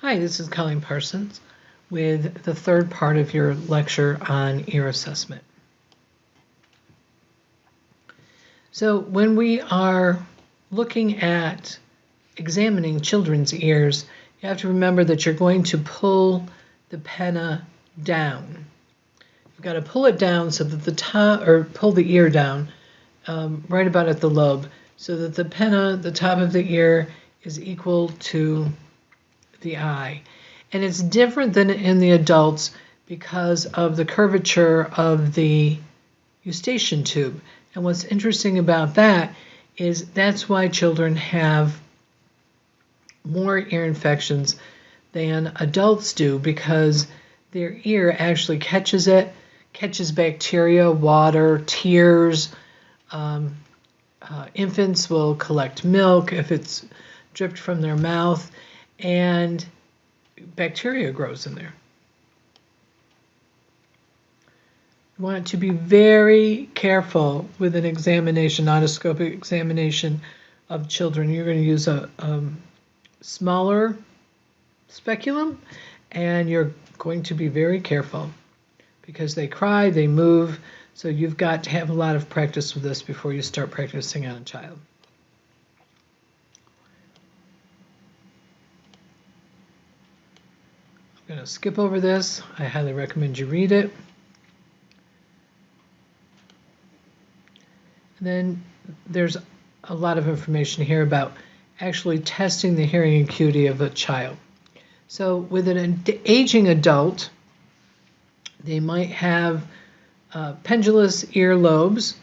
Hi, this is Colleen Parsons with the third part of your lecture on ear assessment. So when we are looking at examining children's ears, you have to remember that you're going to pull the pinna down. You've got to pull it down so that the top, or pull the ear down right about at the lobe, so that the pinna, the top of the ear, is equal to the eye. And it's different than in the adults because of the curvature of the eustachian tube. And what's interesting about that is that's why children have more ear infections than adults do, because their ear actually catches bacteria, water, tears. Infants will collect milk if it's dripped from their mouth, and bacteria grows in there. You want to be very careful with an examination, otoscopic examination of children. You're going to use a smaller speculum, and you're going to be very careful because they cry, they move, so you've got to have a lot of practice with this before you start practicing on a child. I'm going to skip over this. I highly recommend you read it. And then there's a lot of information here about actually testing the hearing acuity of a child. So with an aging adult, they might have pendulous earlobes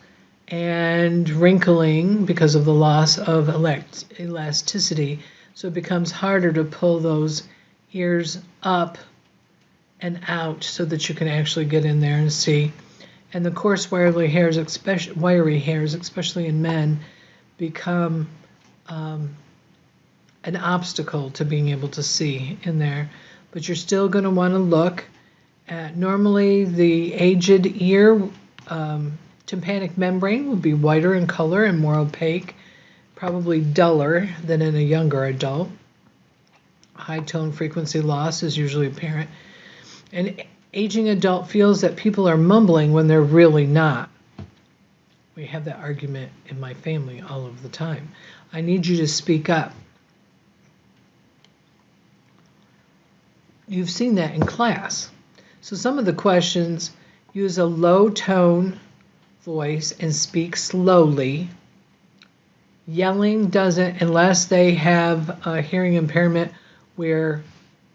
and wrinkling because of the loss of elasticity. So it becomes harder to pull those ears up and out so that you can actually get in there and see. And the coarse wiry hairs, especially in men, become an obstacle to being able to see in there. But you're still going to want to look at, normally the aged ear tympanic membrane will be whiter in color and more opaque, probably duller than in a younger adult. High tone frequency loss is usually apparent. An aging adult feels that people are mumbling when they're really not. We have that argument in my family all of the time. I need you to speak up. You've seen that in class. So some of the questions use a low tone voice and speak slowly. Yelling doesn't, unless they have a hearing impairment where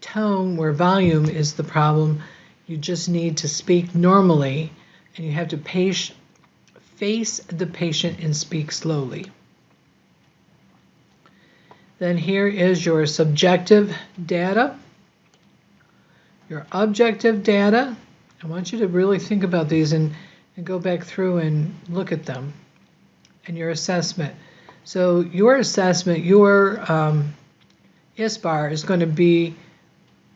volume is the problem. You just need to speak normally, and you have to face the patient and speak slowly. Then here is your subjective data. Your objective data, I want you to really think about these and go back through and look at them. And your assessment. So your assessment, your ISBAR is going to be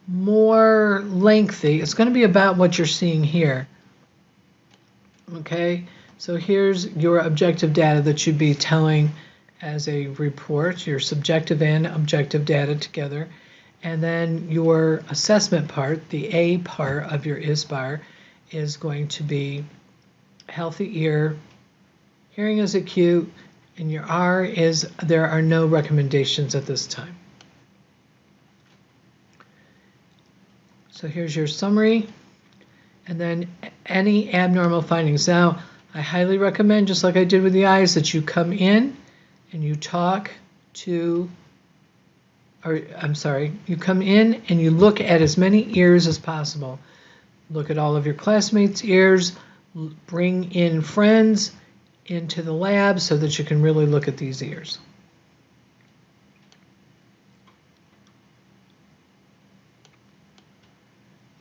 more lengthy. It's going to be about what you're seeing here. Okay, so here's your objective data that you'd be telling as a report, your subjective and objective data together. And then your assessment part, the A part of your ISBAR, is going to be healthy ear, hearing is acute, and your R is there are no recommendations at this time. So here's your summary, and then any abnormal findings. Now, I highly recommend, just like I did with the eyes, that you come in and you talk to, you come in and you look at as many ears as possible. Look at all of your classmates' ears, bring in friends into the lab so that you can really look at these ears.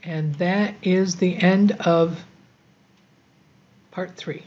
And that is the end of part 3.